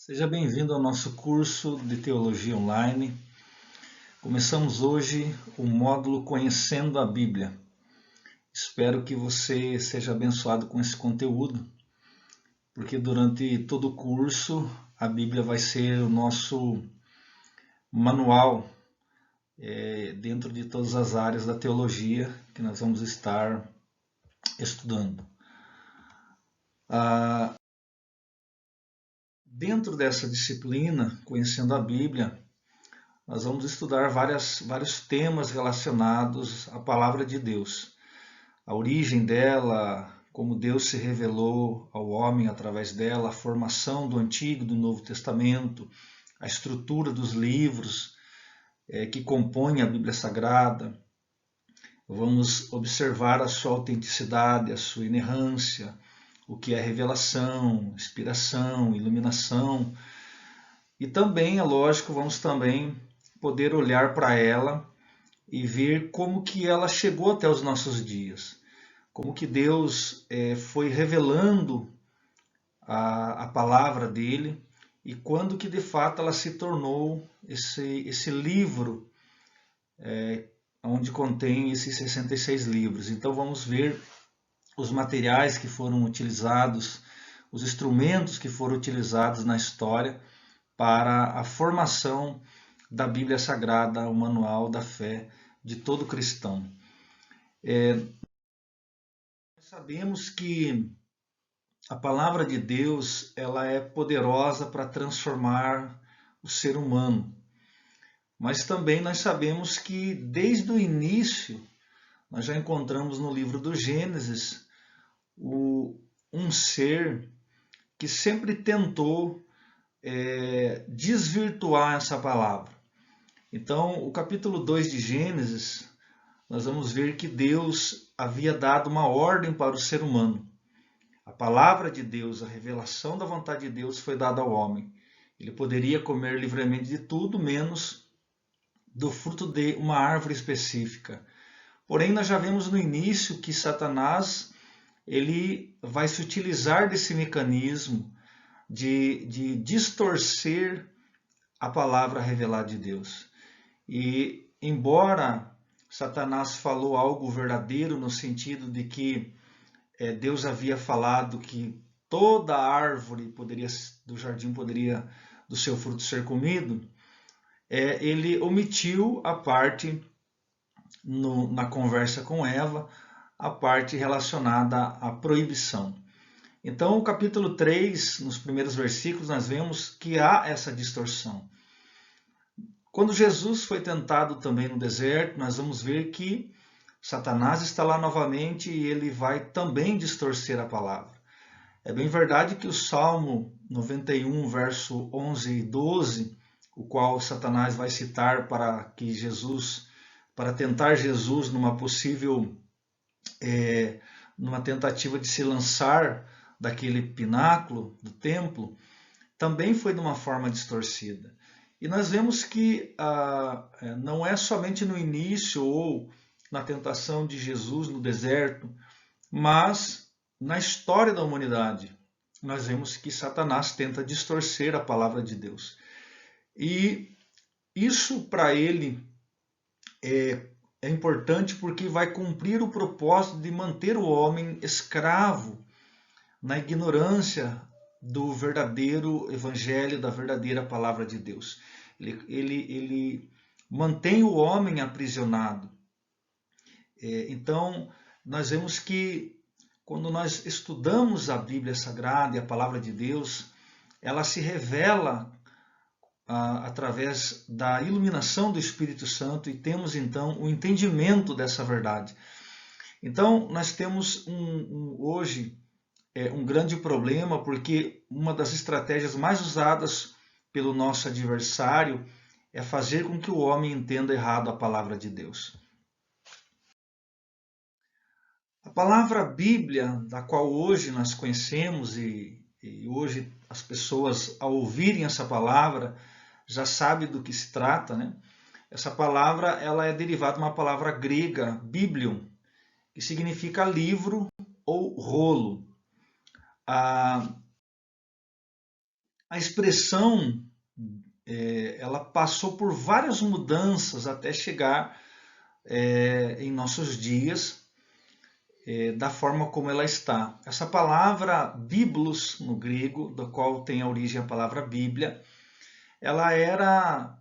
Seja bem-vindo ao nosso curso de Teologia Online. Começamos hoje o módulo Conhecendo a Bíblia. Espero que você seja abençoado com esse conteúdo, porque durante todo o curso a Bíblia vai ser o nosso manual dentro de todas as áreas da teologia que nós vamos estar estudando. Dentro dessa disciplina, Conhecendo a Bíblia, nós vamos estudar vários temas relacionados à Palavra de Deus. A origem dela, como Deus se revelou ao homem através dela, a formação do Antigo e do Novo Testamento, a estrutura dos livros que compõem a Bíblia Sagrada. Vamos observar a sua autenticidade, a sua inerrância, o que é revelação, inspiração, iluminação. E também, é lógico, vamos também poder olhar para ela e ver como que ela chegou até os nossos dias. Como que Deus foi revelando a palavra dele e quando que de fato ela se tornou esse livro onde contém esses 66 livros. Então vamos ver os materiais que foram utilizados, os instrumentos que foram utilizados na história para a formação da Bíblia Sagrada, o manual da fé de todo cristão. Sabemos que a palavra de Deus ela é poderosa para transformar o ser humano, mas também nós sabemos que desde o início nós já encontramos no livro do Gênesis um ser que sempre tentou desvirtuar essa palavra. Então, o capítulo 2 de Gênesis, nós vamos ver que Deus havia dado uma ordem para o ser humano. A palavra de Deus, a revelação da vontade de Deus foi dada ao homem. Ele poderia comer livremente de tudo, menos do fruto de uma árvore específica. Porém, nós já vemos no início que Satanás ele vai se utilizar desse mecanismo de distorcer a palavra revelada de Deus. E embora Satanás falou algo verdadeiro no sentido de que Deus havia falado que toda árvore do jardim poderia do seu fruto ser comido, ele omitiu a parte na conversa com Eva, a parte relacionada à proibição. Então, o capítulo 3, nos primeiros versículos, nós vemos que há essa distorção. Quando Jesus foi tentado também no deserto, nós vamos ver que Satanás está lá novamente e ele vai também distorcer a palavra. É bem verdade que o Salmo 91, verso 11 e 12, o qual Satanás vai citar para tentar Jesus numa possível, numa tentativa de se lançar daquele pináculo do templo, também foi de uma forma distorcida. E nós vemos que não é somente no início ou na tentação de Jesus no deserto, mas na história da humanidade nós vemos que Satanás tenta distorcer a palavra de Deus. E isso para ele é importante porque vai cumprir o propósito de manter o homem escravo na ignorância do verdadeiro evangelho, da verdadeira palavra de Deus. Ele mantém o homem aprisionado. Então, nós vemos que quando nós estudamos a Bíblia Sagrada e a palavra de Deus, ela se revela através da iluminação do Espírito Santo e temos então o entendimento dessa verdade. Então, nós temos hoje um grande problema, porque uma das estratégias mais usadas pelo nosso adversário é fazer com que o homem entenda errado a palavra de Deus. A palavra Bíblia, da qual hoje nós conhecemos e hoje as pessoas, ao ouvirem essa palavra, já sabem do que se trata, né? Essa palavra ela é derivada de uma palavra grega, biblion, que significa livro ou rolo. A expressão ela passou por várias mudanças até chegar em nossos dias, da forma como ela está. Essa palavra biblos no grego, do qual tem a origem a palavra Bíblia, ela era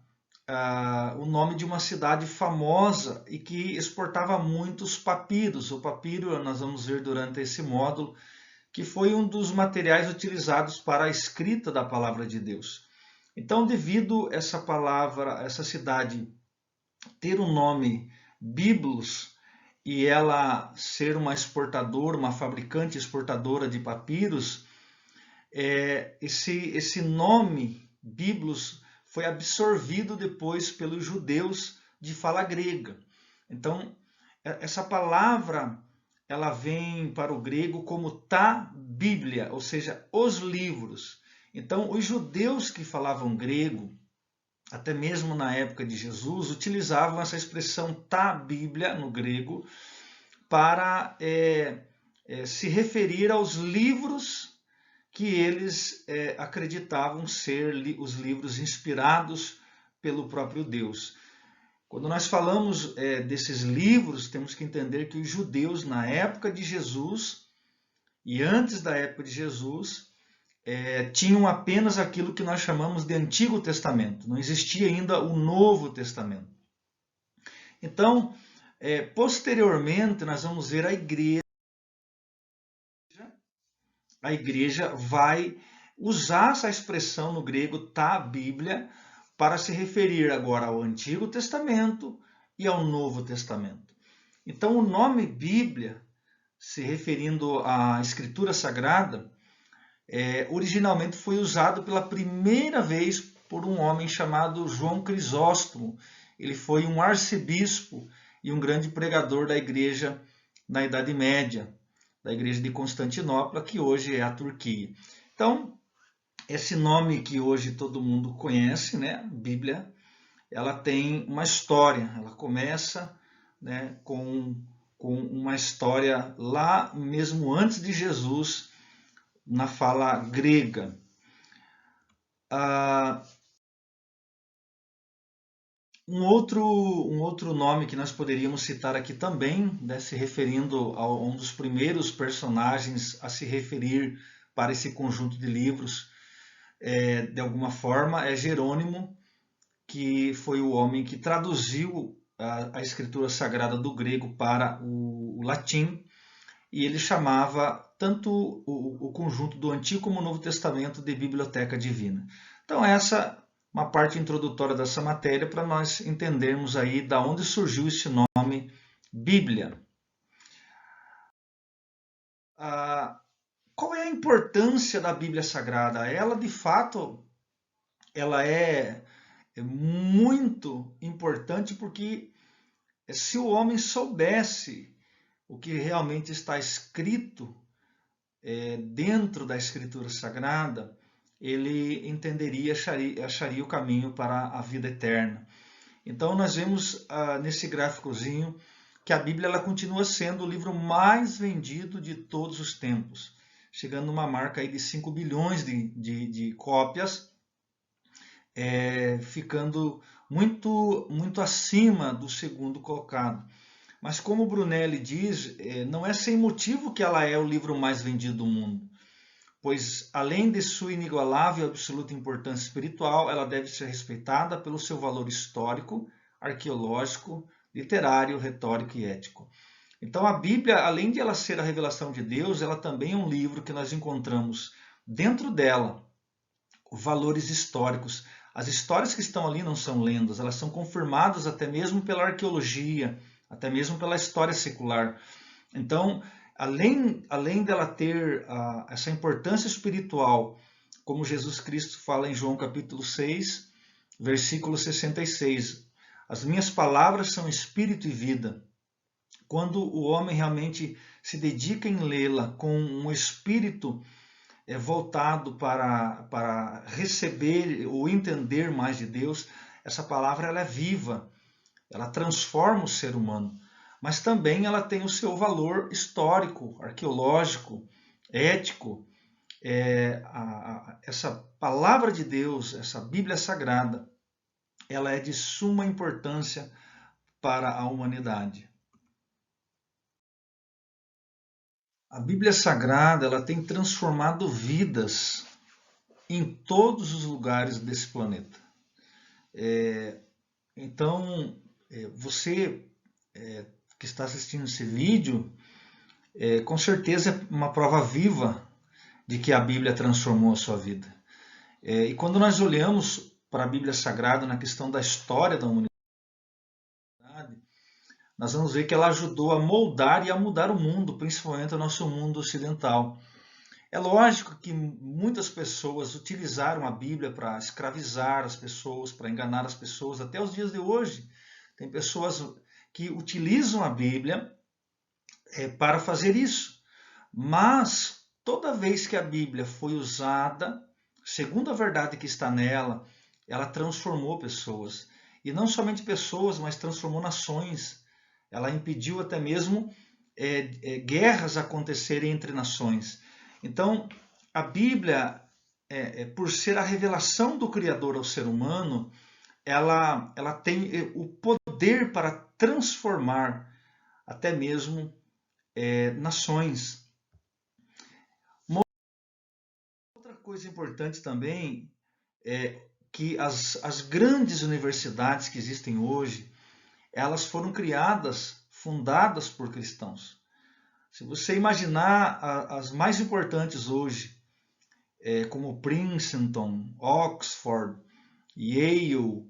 o nome de uma cidade famosa e que exportava muitos papiros. O papiro, nós vamos ver durante esse módulo, que foi um dos materiais utilizados para a escrita da palavra de Deus. Então, devido essa palavra, essa cidade ter o nome Biblos e ela ser uma exportadora, uma fabricante exportadora de papiros, esse nome Biblos foi absorvido depois pelos judeus de fala grega. Então, essa palavra ela vem para o grego como ta Bíblia, ou seja, os livros. Então, os judeus que falavam grego, até mesmo na época de Jesus, utilizavam essa expressão ta Bíblia no grego para se referir aos livros que eles acreditavam ser os livros inspirados pelo próprio Deus. Quando nós falamos desses livros, temos que entender que os judeus, na época de Jesus e antes da época de Jesus, tinham apenas aquilo que nós chamamos de Antigo Testamento. Não existia ainda o Novo Testamento. Então, posteriormente, nós vamos ver a igreja. A igreja vai usar essa expressão no grego ta Bíblia para se referir agora ao Antigo Testamento e ao Novo Testamento. Então, o nome Bíblia, se referindo à Escritura Sagrada, originalmente foi usado pela primeira vez por um homem chamado João Crisóstomo. Ele foi um arcebispo e um grande pregador da igreja na Idade Média, da igreja de Constantinopla, que hoje é a Turquia. Então, esse nome que hoje todo mundo conhece, né, Bíblia, ela tem uma história. Ela começa, né, com uma história lá mesmo antes de Jesus, na fala grega. Um outro nome que nós poderíamos citar aqui também, né, se referindo a um dos primeiros personagens a se referir para esse conjunto de livros, de alguma forma, é Jerônimo, que foi o homem que traduziu a Escritura Sagrada do grego para o latim, e ele chamava tanto o conjunto do Antigo como o Novo Testamento de Biblioteca Divina. Então essa uma parte introdutória dessa matéria para nós entendermos aí da onde surgiu esse nome Bíblia. Qual é a importância da Bíblia Sagrada? Ela, de fato, ela é muito importante porque se o homem soubesse o que realmente está escrito dentro da Escritura Sagrada, ele entenderia, acharia o caminho para a vida eterna. Então nós vemos nesse gráficozinho que a Bíblia ela continua sendo o livro mais vendido de todos os tempos, chegando numa marca aí de 5 bilhões de cópias, ficando muito acima do segundo colocado. Mas como o Brunelli diz, não é sem motivo que ela é o livro mais vendido do mundo, pois além de sua inigualável e absoluta importância espiritual, ela deve ser respeitada pelo seu valor histórico, arqueológico, literário, retórico e ético. Então a Bíblia, além de ela ser a revelação de Deus, ela também é um livro que nós encontramos dentro dela valores históricos. As histórias que estão ali não são lendas, elas são confirmadas até mesmo pela arqueologia, até mesmo pela história secular. Então, além dela ter essa importância espiritual, como Jesus Cristo fala em João capítulo 6, versículo 66, as minhas palavras são espírito e vida. Quando o homem realmente se dedica em lê-la com um espírito voltado para receber ou entender mais de Deus, essa palavra ela é viva, ela transforma o ser humano. Mas também ela tem o seu valor histórico, arqueológico, ético, essa palavra de Deus, essa Bíblia Sagrada, ela é de suma importância para a humanidade. A Bíblia Sagrada, ela tem transformado vidas em todos os lugares desse planeta. Então, você que está assistindo esse vídeo, com certeza é uma prova viva de que a Bíblia transformou a sua vida. E quando nós olhamos para a Bíblia Sagrada na questão da história da humanidade, nós vamos ver que ela ajudou a moldar e a mudar o mundo, principalmente o nosso mundo ocidental. É lógico que muitas pessoas utilizaram a Bíblia para escravizar as pessoas, para enganar as pessoas. Até os dias de hoje, tem pessoas que utilizam a Bíblia para fazer isso. Mas toda vez que a Bíblia foi usada, segundo a verdade que está nela, ela transformou pessoas. E não somente pessoas, mas transformou nações. Ela impediu até mesmo guerras acontecerem entre nações. Então, a Bíblia, por ser a revelação do Criador ao ser humano, ela tem o poder para transformar até mesmo nações. Uma outra coisa importante também é que as grandes universidades que existem hoje, elas foram criadas, fundadas por cristãos. Se você imaginar as mais importantes hoje, como Princeton, Oxford, Yale,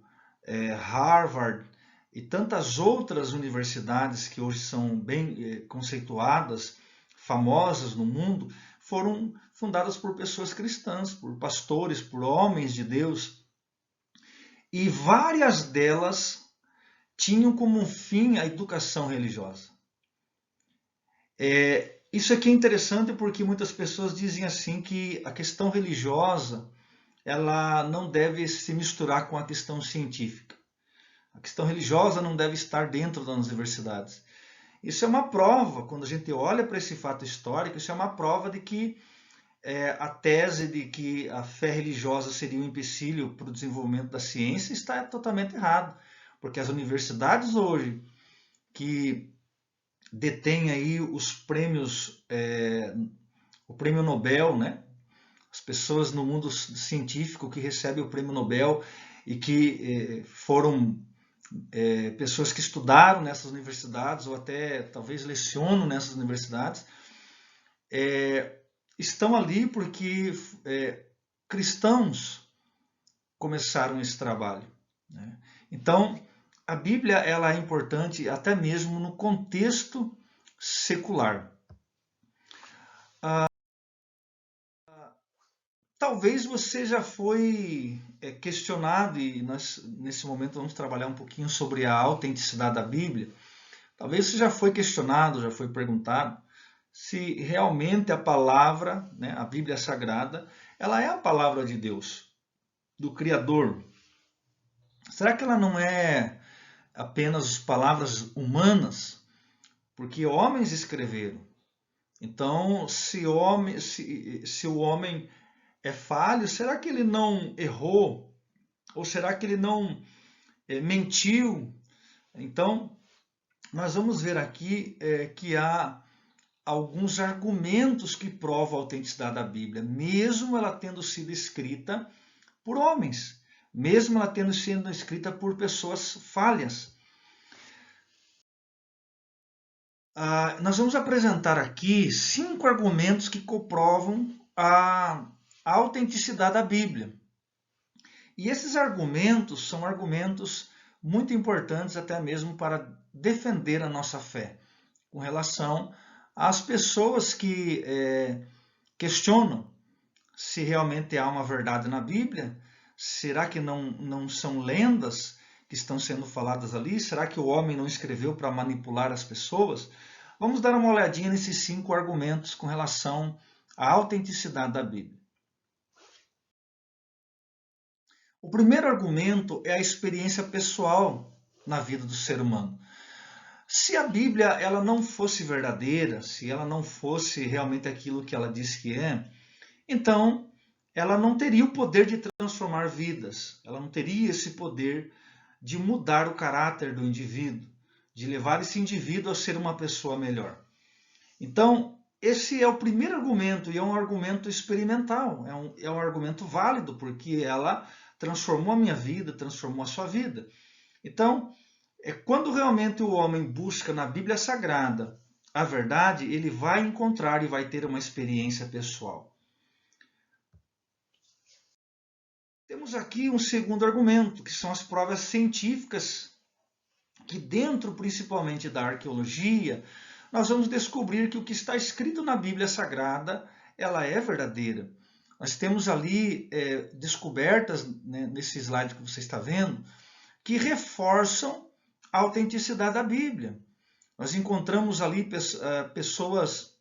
Harvard e tantas outras universidades que hoje são bem conceituadas, famosas no mundo, foram fundadas por pessoas cristãs, por pastores, por homens de Deus. E várias delas tinham como fim a educação religiosa. Isso aqui é interessante porque muitas pessoas dizem assim que a questão religiosa ela não deve se misturar com a questão científica. A questão religiosa não deve estar dentro das universidades. Isso é uma prova, quando a gente olha para esse fato histórico, isso é uma prova de que a tese de que a fé religiosa seria um empecilho para o desenvolvimento da ciência está totalmente errado. Porque as universidades hoje que detêm aí os prêmios, o prêmio Nobel, né? As pessoas no mundo científico que recebem o prêmio Nobel e que foram pessoas que estudaram nessas universidades ou até talvez lecionam nessas universidades, estão ali porque cristãos começaram esse trabalho, né? Então, a Bíblia ela é importante até mesmo no contexto secular. Talvez você já foi questionado, e nós nesse momento vamos trabalhar um pouquinho sobre a autenticidade da Bíblia. Talvez você já foi questionado, já foi perguntado se realmente a palavra, né, a Bíblia Sagrada, ela é a palavra de Deus, do Criador. Será que ela não é apenas palavras humanas? Porque homens escreveram. Então, se o homem é falho, será que ele não errou? Ou será que ele não mentiu? Então, nós vamos ver aqui que há alguns argumentos que provam a autenticidade da Bíblia, mesmo ela tendo sido escrita por homens, mesmo ela tendo sido escrita por pessoas falhas. Nós vamos apresentar aqui 5 argumentos que comprovam a autenticidade da Bíblia. E esses argumentos são argumentos muito importantes até mesmo para defender a nossa fé, com relação às pessoas que questionam se realmente há uma verdade na Bíblia. Será que não são lendas que estão sendo faladas ali? Será que o homem não escreveu para manipular as pessoas? Vamos dar uma olhadinha nesses 5 argumentos com relação à autenticidade da Bíblia. O primeiro argumento é a experiência pessoal na vida do ser humano. Se a Bíblia ela não fosse verdadeira, se ela não fosse realmente aquilo que ela diz que é, então ela não teria o poder de transformar vidas, ela não teria esse poder de mudar o caráter do indivíduo, de levar esse indivíduo a ser uma pessoa melhor. Então, esse é o primeiro argumento, e é um argumento experimental, é um argumento válido, porque ela transformou a minha vida, transformou a sua vida. Então, quando realmente o homem busca na Bíblia Sagrada a verdade, ele vai encontrar e vai ter uma experiência pessoal. Temos aqui um segundo argumento, que são as provas científicas, que dentro principalmente da arqueologia, nós vamos descobrir que o que está escrito na Bíblia Sagrada, ela é verdadeira. Nós temos ali descobertas, né, nesse slide que você está vendo, que reforçam a autenticidade da Bíblia. Nós encontramos ali pessoas,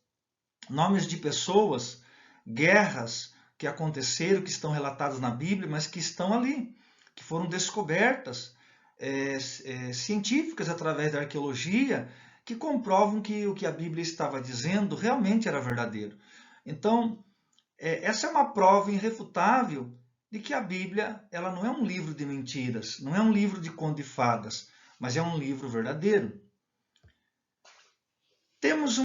nomes de pessoas, guerras que aconteceram, que estão relatadas na Bíblia, mas que estão ali, que foram descobertas científicas através da arqueologia, que comprovam que o que a Bíblia estava dizendo realmente era verdadeiro. Então, essa é uma prova irrefutável de que a Bíblia ela não é um livro de mentiras, não é um livro de conto de fadas, mas é um livro verdadeiro. Temos um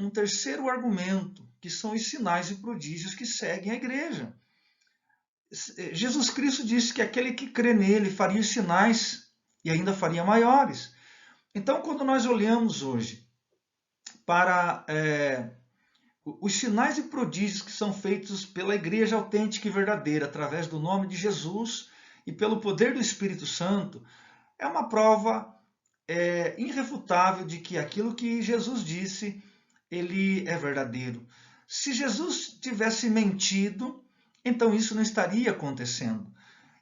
terceiro argumento, que são os sinais e prodígios que seguem a igreja. Jesus Cristo disse que aquele que crê nele faria os sinais e ainda faria maiores. Então, quando nós olhamos hoje para os sinais e prodígios que são feitos pela igreja autêntica e verdadeira, através do nome de Jesus e pelo poder do Espírito Santo, é uma prova irrefutável de que aquilo que Jesus disse, ele é verdadeiro. Se Jesus tivesse mentido, então isso não estaria acontecendo.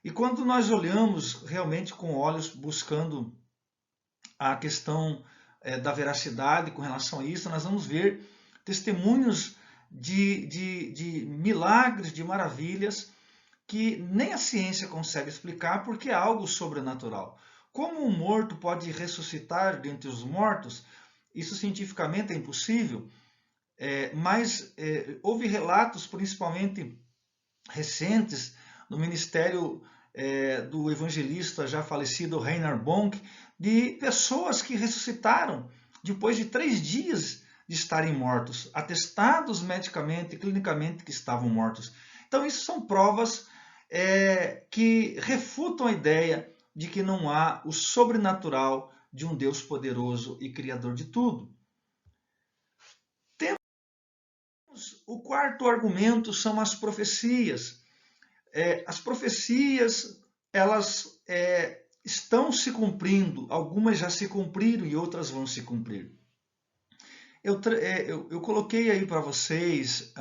E quando nós olhamos realmente com olhos buscando a questão da veracidade com relação a isso, nós vamos ver testemunhos de milagres, de maravilhas, que nem a ciência consegue explicar, porque é algo sobrenatural. Como um morto pode ressuscitar dentre os mortos? Isso cientificamente é impossível, mas houve relatos, principalmente recentes, no ministério do evangelista já falecido Reinhard Bonk, de pessoas que ressuscitaram depois de 3 dias de estarem mortos, atestados medicamente e clinicamente que estavam mortos. Então, isso são provas que refutam a ideia de que não há o sobrenatural de um Deus poderoso e criador de tudo. Temos o quarto argumento, são as profecias. As profecias, elas estão se cumprindo, algumas já se cumpriram e outras vão se cumprir. Eu coloquei aí para vocês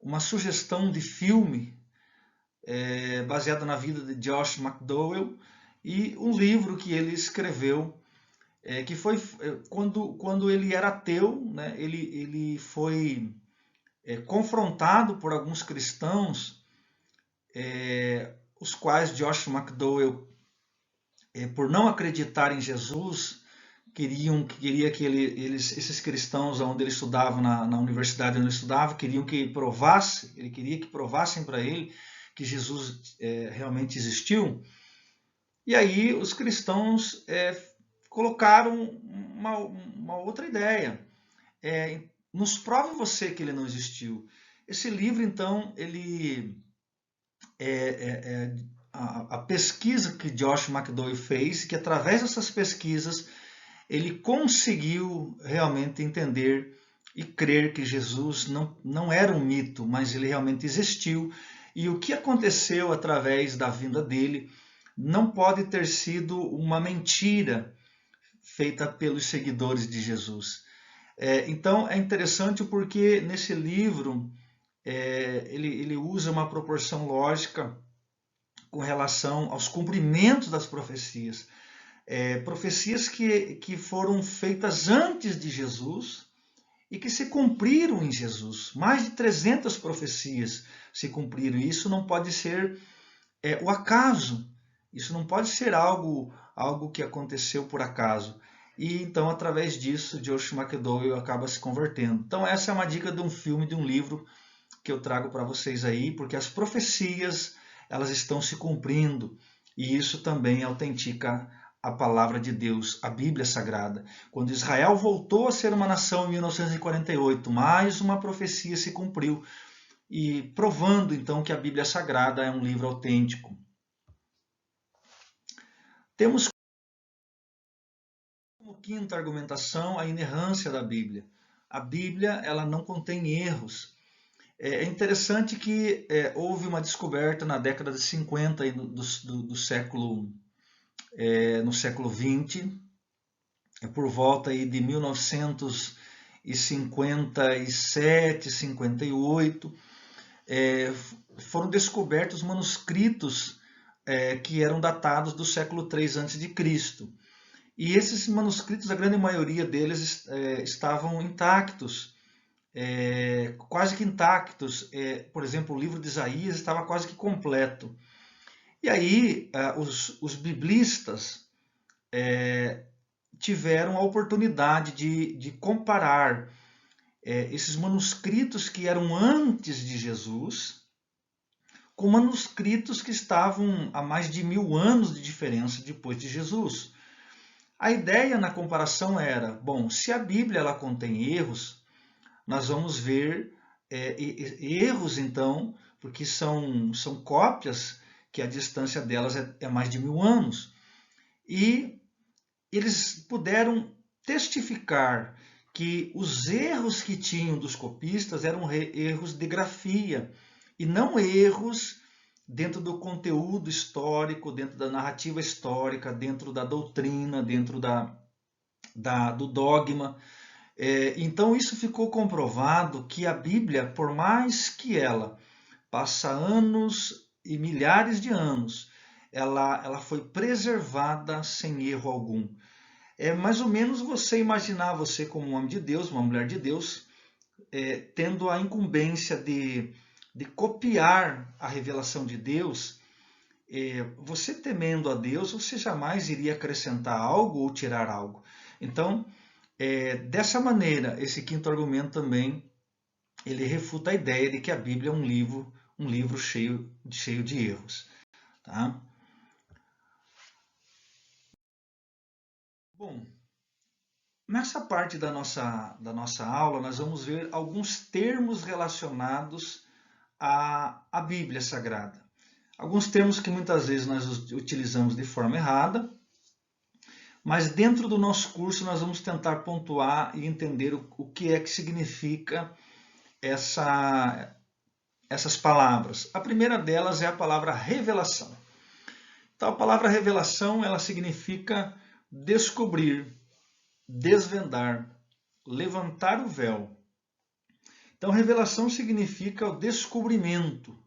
uma sugestão de filme baseado na vida de Josh McDowell e um livro que ele escreveu, que foi quando ele era ateu, né, ele foi confrontado por alguns cristãos, os quais Josh McDowell, por não acreditar em Jesus, queria que esses cristãos onde ele estudava, na universidade onde ele estudava, ele queria que provassem para ele que Jesus realmente existiu. E aí os cristãos colocaram uma outra ideia. Nos prove você que ele não existiu. Esse livro, então, a pesquisa que Josh McDowell fez, que através dessas pesquisas ele conseguiu realmente entender e crer que Jesus não era um mito, mas ele realmente existiu. E o que aconteceu através da vinda dele não pode ter sido uma mentira feita pelos seguidores de Jesus. Então é interessante porque nesse livro ele usa uma proporção lógica com relação aos cumprimentos das profecias. Profecias que foram feitas antes de Jesus e que se cumpriram em Jesus. Mais de 300 profecias se cumpriram. E isso não pode ser o acaso. Isso não pode ser algo que aconteceu por acaso. e então através disso Josh McDowell acaba se convertendo. Então essa é uma dica de um filme, de um livro que eu trago para vocês aí, porque as profecias elas estão se cumprindo e isso também autentica a palavra de Deus, a Bíblia Sagrada. Quando Israel voltou a ser uma nação em 1948, mais uma profecia se cumpriu e provando então que a Bíblia Sagrada é um livro autêntico. Temos como quinta argumentação a inerrância da Bíblia. A Bíblia ela não contém erros. É interessante que houve uma descoberta na década de 50 do século, no século 20, por volta aí de 1957, 58, foram descobertos manuscritos que eram datados do século 3 a.C. E esses manuscritos, a grande maioria deles estavam intactos, quase que intactos. Por exemplo, o livro de Isaías estava quase que completo. E aí os biblistas tiveram a oportunidade de comparar esses manuscritos que eram antes de Jesus com manuscritos que estavam a mais de 1000 anos de diferença depois de Jesus. A ideia na comparação era, bom, se a Bíblia ela contém erros, nós vamos ver erros então, porque são cópias que a distância delas é mais de 1000 anos. E eles puderam testificar que os erros que tinham dos copistas eram erros de grafia e não erros dentro do conteúdo histórico, dentro da narrativa histórica, dentro da doutrina, dentro do dogma. Então isso ficou comprovado que a Bíblia, por mais que ela passa anos e milhares de anos, ela foi preservada sem erro algum. É mais ou menos você imaginar você como um homem de Deus, uma mulher de Deus, tendo a incumbência de copiar a revelação de Deus. Você temendo a Deus, você jamais iria acrescentar algo ou tirar algo. Então, dessa maneira, esse quinto argumento também, ele refuta a ideia de que a Bíblia é um livro cheio de erros. Tá? Bom, nessa parte da nossa aula, nós vamos ver alguns termos relacionados à Bíblia Sagrada. Alguns termos que muitas vezes nós utilizamos de forma errada, mas dentro do nosso curso nós vamos tentar pontuar e entender o que é que significa essas palavras. A primeira delas é a palavra revelação. Então, a palavra revelação ela significa descobrir, desvendar, levantar o véu. Então, revelação significa o descobrimento,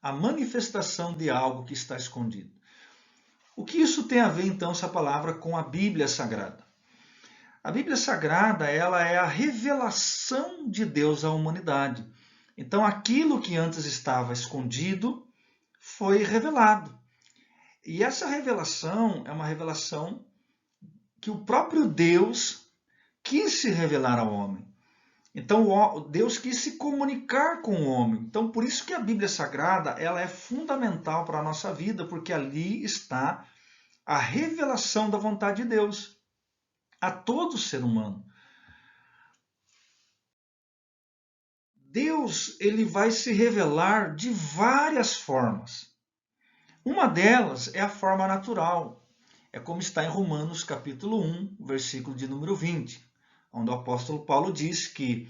a manifestação de algo que está escondido. O que isso tem a ver, então, essa palavra com a Bíblia Sagrada? A Bíblia Sagrada ela é a revelação de Deus à humanidade. Então, aquilo que antes estava escondido foi revelado. E essa revelação é uma revelação que o próprio Deus quis se revelar ao homem. Então, Deus quis se comunicar com o homem. Então, por isso que a Bíblia Sagrada ela é fundamental para a nossa vida, porque ali está a revelação da vontade de Deus a todo ser humano. Deus ele vai se revelar de várias formas. Uma delas é a forma natural. É como está em Romanos capítulo 1, versículo de número 20, onde o apóstolo Paulo diz que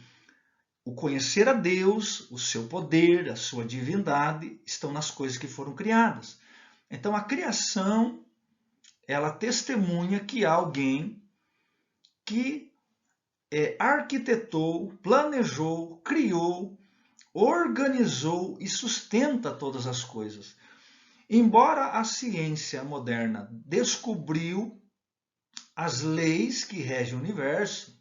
o conhecer a Deus, o seu poder, a sua divindade, estão nas coisas que foram criadas. Então a criação, ela testemunha que há alguém que arquitetou, planejou, criou, organizou e sustenta todas as coisas. Embora a ciência moderna descobriu as leis que regem o universo,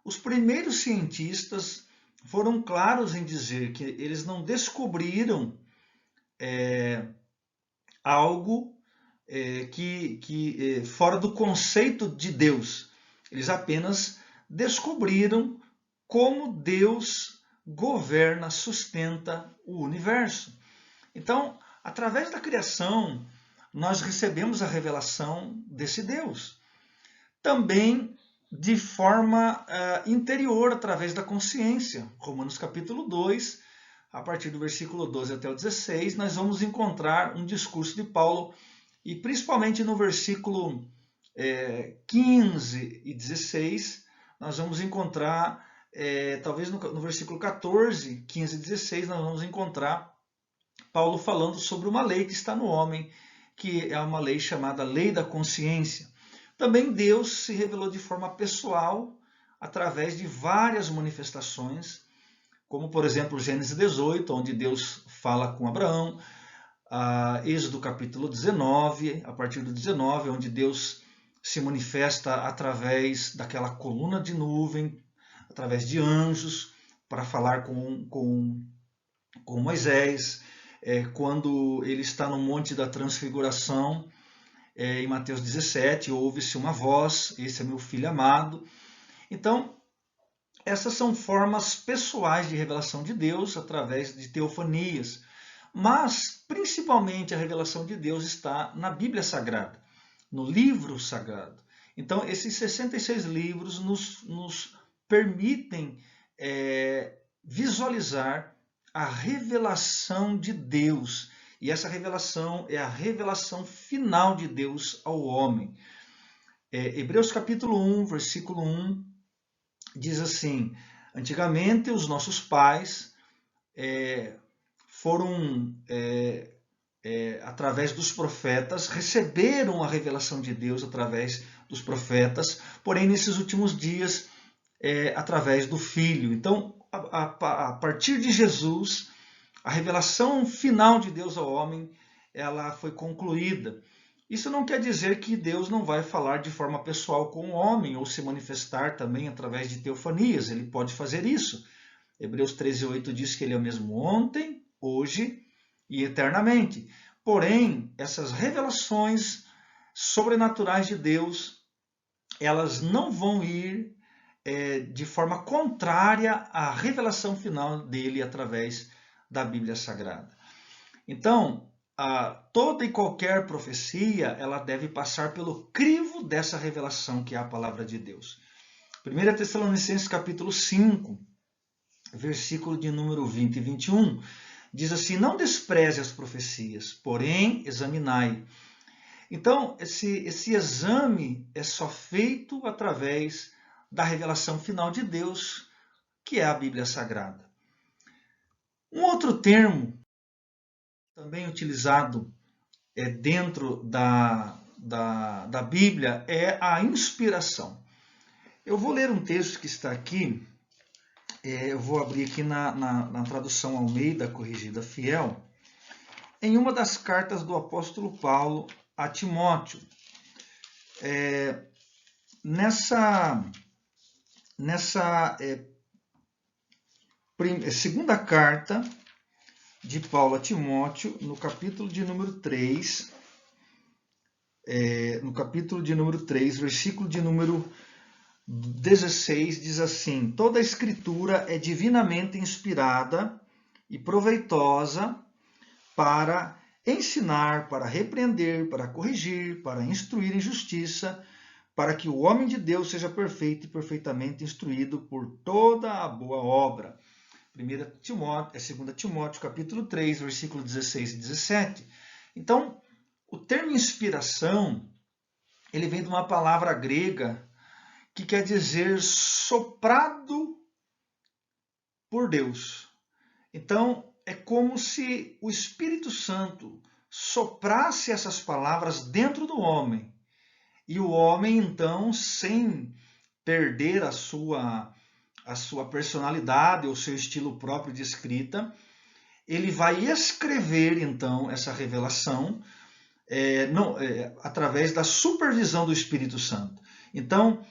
os primeiros cientistas foram claros em dizer que eles não descobriram algo fora do conceito de Deus. Eles apenas descobriram como Deus governa, sustenta o universo. Então, através da criação, nós recebemos a revelação desse Deus. Também de forma interior, através da consciência. Romanos capítulo 2, a partir do versículo 12 até o 16, nós vamos encontrar um discurso de Paulo, e principalmente no versículo 15 e 16, nós vamos encontrar, talvez no versículo 14, 15 e 16, nós vamos encontrar Paulo falando sobre uma lei que está no homem, que é uma lei chamada lei da consciência. Também Deus se revelou de forma pessoal, através de várias manifestações, como por exemplo Gênesis 18, onde Deus fala com Abraão, Êxodo capítulo 19, a partir do 19, onde Deus se manifesta através daquela coluna de nuvem, através de anjos, para falar com Moisés, quando ele está no Monte da Transfiguração, em Mateus 17, ouve-se uma voz, esse é meu filho amado. Então, essas são formas pessoais de revelação de Deus, através de teofanias. Mas, principalmente, a revelação de Deus está na Bíblia Sagrada, no livro sagrado. Então, esses 66 livros nos permitem visualizar a revelação de Deus. E essa revelação é a revelação final de Deus ao homem. Hebreus capítulo 1, versículo 1, diz assim: antigamente os nossos pais foram, através dos profetas, receberam a revelação de Deus através dos profetas, porém nesses últimos dias, através do Filho. Então, a partir de Jesus, a revelação final de Deus ao homem, ela foi concluída. Isso não quer dizer que Deus não vai falar de forma pessoal com o homem, ou se manifestar também através de teofanias. Ele pode fazer isso. Hebreus 13:8 diz que ele é o mesmo ontem, hoje e eternamente. Porém, essas revelações sobrenaturais de Deus, elas não vão ir de forma contrária à revelação final dele através da Bíblia Sagrada. Então, toda e qualquer profecia, ela deve passar pelo crivo dessa revelação que é a palavra de Deus. 1 Tessalonicenses capítulo 5, versículo de número 20 e 21, diz assim: não despreze as profecias, porém examinai. Então, esse exame é só feito através da revelação final de Deus, que é a Bíblia Sagrada. Um outro termo, também utilizado dentro da Bíblia, é a inspiração. Eu vou ler um texto que está aqui, eu vou abrir aqui na tradução Almeida Corrigida Fiel, em uma das cartas do apóstolo Paulo a Timóteo. Nessa segunda carta de Paulo a Timóteo, no capítulo de número 3, versículo de número 16, diz assim: toda a escritura é divinamente inspirada e proveitosa para ensinar, para repreender, para corrigir, para instruir em justiça, para que o homem de Deus seja perfeito e perfeitamente instruído por toda a boa obra. 2 Timóteo, capítulo 3, versículo 16 e 17. Então, o termo inspiração, ele vem de uma palavra grega que quer dizer soprado por Deus. Então, é como se o Espírito Santo soprasse essas palavras dentro do homem. E o homem, então, sem perder a sua personalidade ou seu estilo próprio de escrita, ele vai escrever, então, essa revelação através da supervisão do Espírito Santo. Então,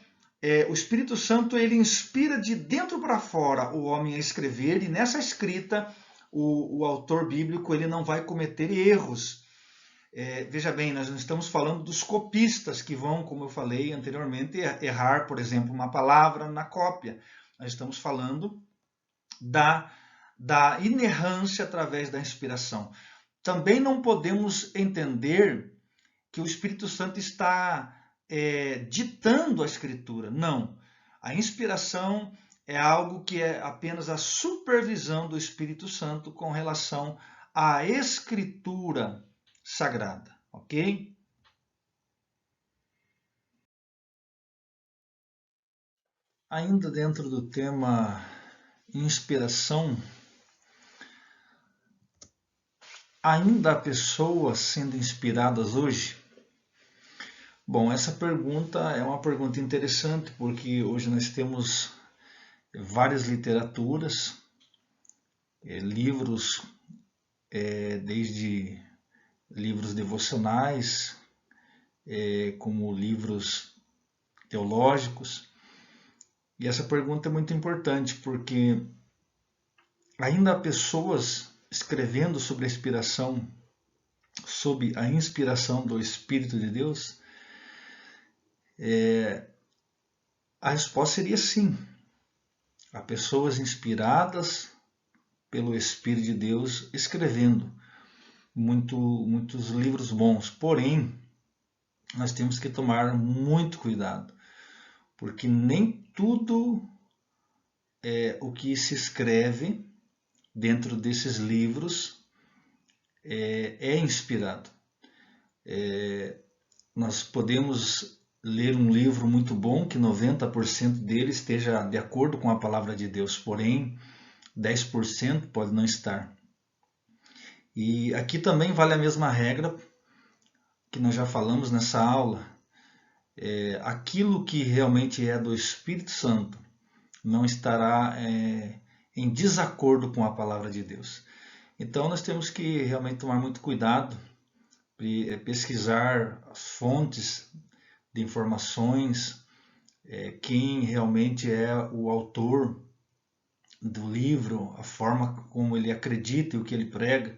o Espírito Santo, ele inspira de dentro para fora o homem a escrever, e nessa escrita o autor bíblico ele não vai cometer erros. veja bem, nós não estamos falando dos copistas que vão, como eu falei anteriormente, errar, por exemplo, uma palavra na cópia. Nós estamos falando da inerrância através da inspiração. Também não podemos entender que o Espírito Santo está ditando a Escritura. Não. A inspiração é algo que é apenas a supervisão do Espírito Santo com relação à Escritura sagrada, ok? Ainda dentro do tema inspiração, ainda há pessoas sendo inspiradas hoje? Bom, essa pergunta é uma pergunta interessante, porque hoje nós temos várias literaturas, livros, desde livros devocionais, como livros teológicos. E essa pergunta é muito importante, porque ainda há pessoas escrevendo sobre a inspiração, sob a inspiração do Espírito de Deus. A resposta seria sim. Há pessoas inspiradas pelo Espírito de Deus escrevendo muitos livros bons. Porém, nós temos que tomar muito cuidado, porque nem tudo o que se escreve dentro desses livros é inspirado. Nós podemos ler um livro muito bom, que 90% dele esteja de acordo com a palavra de Deus, porém 10% pode não estar. E aqui também vale a mesma regra que nós já falamos nessa aula. Aquilo que realmente é do Espírito Santo não estará em desacordo com a palavra de Deus. Então nós temos que realmente tomar muito cuidado e pesquisar as fontes de informações, quem realmente é o autor do livro, a forma como ele acredita e o que ele prega,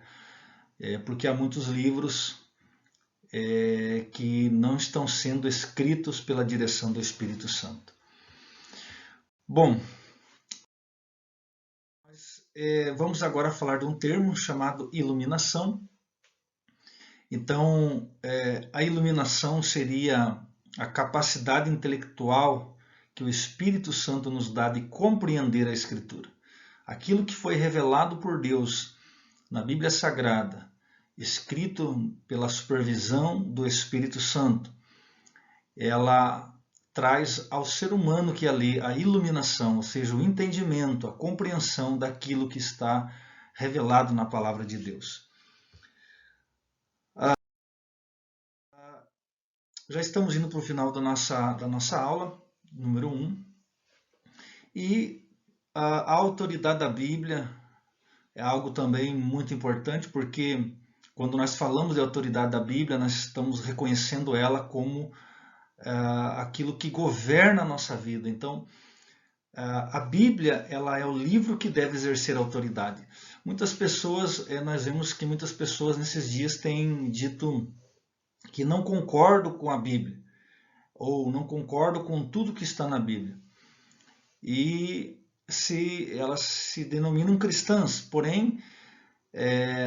porque há muitos livros que não estão sendo escritos pela direção do Espírito Santo. Bom, vamos agora falar de um termo chamado iluminação. Então, a iluminação seria a capacidade intelectual que o Espírito Santo nos dá de compreender a Escritura. Aquilo que foi revelado por Deus na Bíblia Sagrada, escrito pela supervisão do Espírito Santo, ela traz ao ser humano que lê a iluminação, ou seja, o entendimento, a compreensão daquilo que está revelado na Palavra de Deus. Já estamos indo para o final da nossa aula, número 1. E a autoridade da Bíblia é algo também muito importante, porque quando nós falamos de autoridade da Bíblia, nós estamos reconhecendo ela como aquilo que governa a nossa vida. Então, a Bíblia ela é o livro que deve exercer autoridade. Muitas pessoas, nós vemos que muitas pessoas nesses dias têm dito que não concordam com a Bíblia, ou não concordam com tudo que está na Bíblia. E elas se denominam cristãs, porém,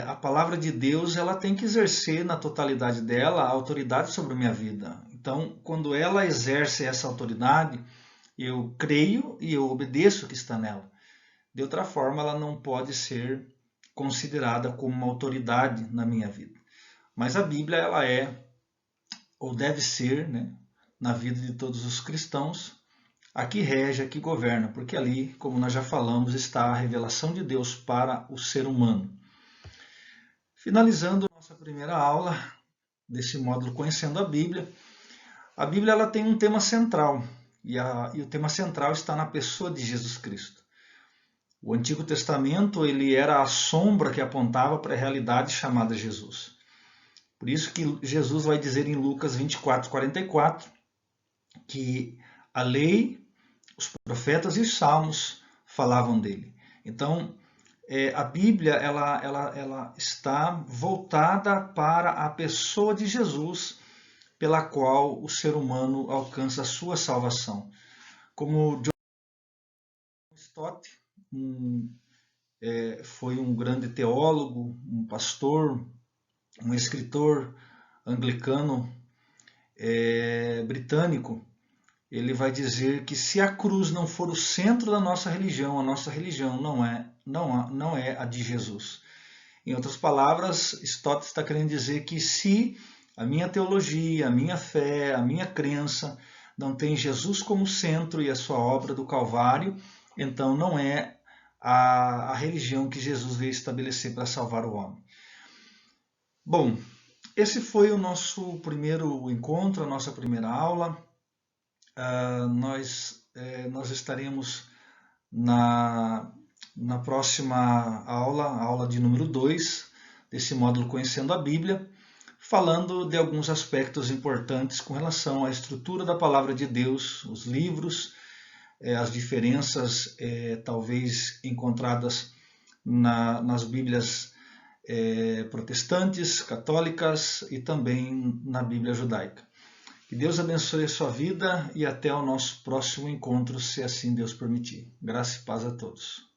a palavra de Deus ela tem que exercer na totalidade dela a autoridade sobre a minha vida. Então, quando ela exerce essa autoridade, eu creio e eu obedeço o que está nela. De outra forma, ela não pode ser considerada como uma autoridade na minha vida. Mas a Bíblia ela é, ou deve ser, na vida de todos os cristãos, a que rege, a que governa, porque ali, como nós já falamos, está a revelação de Deus para o ser humano. Finalizando nossa primeira aula desse módulo Conhecendo a Bíblia ela tem um tema central, e o tema central está na pessoa de Jesus Cristo. O Antigo Testamento ele era a sombra que apontava para a realidade chamada Jesus. Por isso que Jesus vai dizer em Lucas 24:44 que a lei, os profetas e os salmos falavam dele. Então, a Bíblia ela está voltada para a pessoa de Jesus, pela qual o ser humano alcança a sua salvação. Como John Stott foi um grande teólogo, um pastor, um escritor anglicano britânico, ele vai dizer que se a cruz não for o centro da nossa religião, a nossa religião não é a de Jesus. Em outras palavras, Stott está querendo dizer que se a minha teologia, a minha fé, a minha crença não tem Jesus como centro e a sua obra do Calvário, então não é a religião que Jesus veio estabelecer para salvar o homem. Bom, esse foi o nosso primeiro encontro, a nossa primeira aula. Nós estaremos na próxima aula, a aula de número 2, desse módulo Conhecendo a Bíblia, falando de alguns aspectos importantes com relação à estrutura da Palavra de Deus, os livros, as diferenças talvez encontradas nas Bíblias protestantes, católicas e também na Bíblia judaica. Que Deus abençoe a sua vida e até o nosso próximo encontro, se assim Deus permitir. Graça e paz a todos.